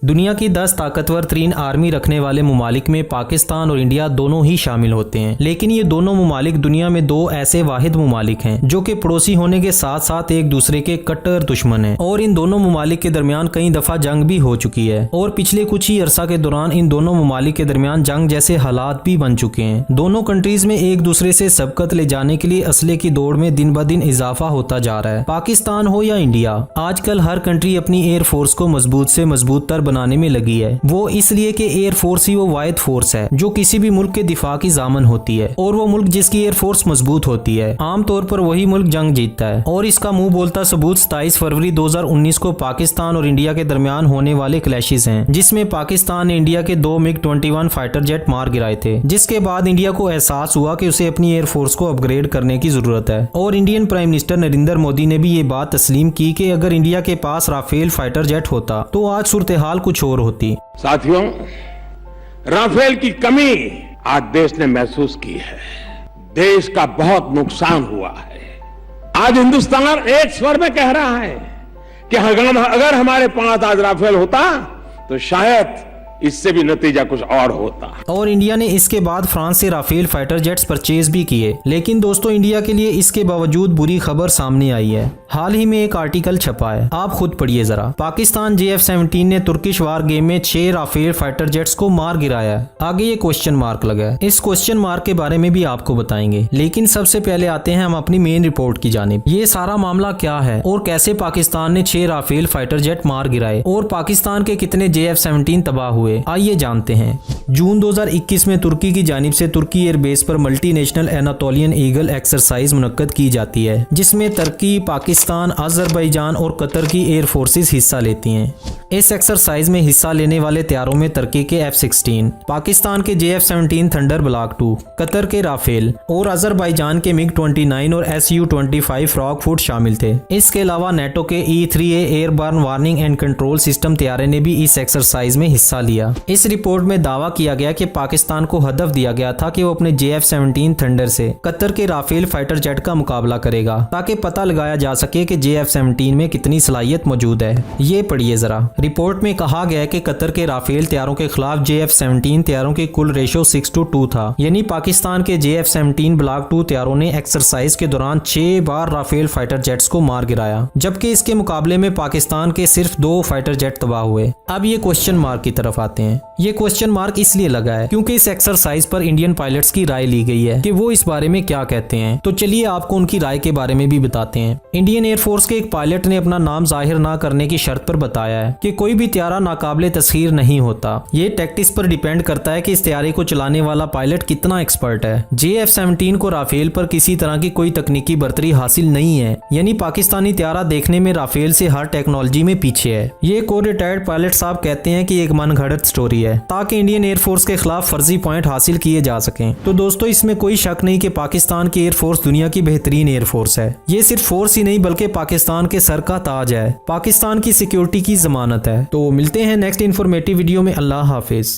दुनिया की 10 ताकतवर तरीन आर्मी रखने वाले मुमालिक में पाकिस्तान और इंडिया दोनों ही शामिल होते हैं, लेकिन ये दोनों मुमालिक दुनिया में दो ऐसे वाहिद मुमालिक हैं जो कि पड़ोसी होने के साथ साथ एक दूसरे के कट्टर दुश्मन हैं और इन दोनों मुमालिक के दरमियान कई दफा जंग भी हो चुकी है और पिछले कुछ ही अरसा के दौरान इन दोनों मुमालिक के दरमियान जंग जैसे हालात भी बन चुके हैं। दोनों कंट्रीज में एक दूसरे से सबकत ले जाने के लिए असले की दौड़ में दिन ब दिन इजाफा होता जा रहा है। पाकिस्तान हो या इंडिया, आजकल हर कंट्री अपनी एयर फोर्स को मजबूत से मजबूत तर बनाने में लगी है। वो इसलिए कि एयर फोर्स ही वो वाहिद फोर्स है जो किसी भी मुल्क के दिफा की जामन होती है और वो मुल्क जिसकी एयर फोर्स मजबूत होती है आमतौर पर वही मुल्क जंग जीतता है। और इसका मुंह बोलता सबूत 27 फरवरी 2019 को पाकिस्तान और इंडिया के दरमियान होने वाले क्लैशेस हैं, जिसमें पाकिस्तान ने इंडिया के 2 MiG-21 फाइटर जेट मार गिराए थे, जिसके बाद इंडिया को एहसास हुआ कि उसे अपनी एयर फोर्स को अपग्रेड करने की जरूरत है। और Indian prime minister Narendra Modi ने भी ये बात तस्लीम की कि अगर इंडिया के पास राफेल फाइटर जेट होता तो आज सूरत हाल कुछ और होती। साथियों, राफेल की कमी आज देश ने महसूस की है। देश का बहुत नुकसान हुआ है। आज हिंदुस्तान एक स्वर में कह रहा है कि अगर हमारे पास आज राफेल होता तो शायद इससे भी नतीजा कुछ और होता। और इंडिया ने इसके बाद फ्रांस से राफेल फाइटर जेट्स परचेज भी किए। लेकिन दोस्तों, इंडिया के लिए इसके बावजूद बुरी खबर सामने आई है। हाल ही में एक आर्टिकल छपा है, आप खुद पढ़िए जरा। पाकिस्तान JF-17 ने तुर्किश वार गेम में 6 राफेल फाइटर जेट्स को मार गिराया है। आगे ये क्वेश्चन मार्क लगा है। इस क्वेश्चन मार्क के बारे में भी आपको बताएंगे, लेकिन सबसे पहले आते हैं हम अपनी मेन रिपोर्ट की जानिब। ये सारा मामला क्या है और कैसे पाकिस्तान ने 6 राफेल फाइटर जेट मार गिराए और पाकिस्तान के कितने JF-17 तबाह हुए, आइए जानते हैं। जून 2021 में तुर्की की जानिब से तुर्की एयरबेस पर मल्टीनेशनल एनाटोलियन ईगल एक्सरसाइज मुनक्कद की जाती है, जिसमें तुर्की, पाकिस्तान, अजरबैजान और कतर की एयर फोर्सेस हिस्सा लेती हैं। इस एक्सरसाइज में हिस्सा लेने वाले तैयारों में तुर्की के F-16, पाकिस्तान के JF-17 थंडर ब्लॉक 2, कतर के राफेल और अजरबैजान के MiG-29 और Su-25 फ्रॉगफुट शामिल थे। इसके अलावा नेटो के E-3A airborne warning and control system तैयारे ने भी इस एक्सरसाइज में हिस्सा लिया। इस रिपोर्ट में दावा किया गया कि पाकिस्तान को हदफ दिया गया था कि वो अपने JF-17 थंडर से कतर के राफेल फाइटर जेट का मुकाबला करेगा, ताकि पता लगाया जा सके कि JF-17 में कितनी सलाहियत मौजूद है। ये पढ़िए जरा। रिपोर्ट में कहा गया कि कतर के राफेल तैयारों के खिलाफ JF-17 तैयारों की कुल रेशो 6:2 था, यानी पाकिस्तान के JF-17 ब्लॉक 2 तैयारों ने एक्सरसाइज के दौरान 6 बार राफेल फाइटर जेट्स को मार गिराया, जबकि इसके मुकाबले में पाकिस्तान के सिर्फ 2 फाइटर जेट तबाह हुए। अब ये क्वेश्चन मार्क की तरफ आते हैं। ये क्वेश्चन मार्क इसलिए लगा है क्योंकि इस एक्सरसाइज पर इंडियन पायलट्स की राय ली गई है कि वो इस बारे में क्या कहते हैं। तो चलिए आपको उनकी राय के बारे में भी बताते हैं। इंडियन एयरफोर्स के एक पायलट ने अपना नाम जाहिर ना करने की शर्त पर बताया है कि कोई भी तैयारा नाकाबिले तस्खीर नहीं होता। ये टैक्टिक्स पर डिपेंड करता है कि इस तैयारी को चलाने वाला पायलट कितना एक्सपर्ट है। JF-17 को राफेल पर किसी तरह की कोई तकनीकी बर्तरी हासिल नहीं है, यानी पाकिस्तानी तैयारा देखने में राफेल से हर टेक्नोलॉजी में पीछे है। ये को रिटायर्ड पायलट साहब कहते हैं कि एक मनगढ़ंत स्टोरी है ताकि इंडियन एयरफोर्स के खिलाफ फर्जी पॉइंट हासिल किए जा सकें। तो दोस्तों, इसमें कोई शक नहीं कि पाकिस्तान की एयरफोर्स दुनिया की बेहतरीन एयरफोर्स है। ये सिर्फ फोर्स ही नहीं बल्कि पाकिस्तान के सर का ताज है, पाकिस्तान की सिक्योरिटी की जमानत है। तो मिलते हैं नेक्स्ट इन्फॉर्मेटिव वीडियो में। अल्लाह हाफिज।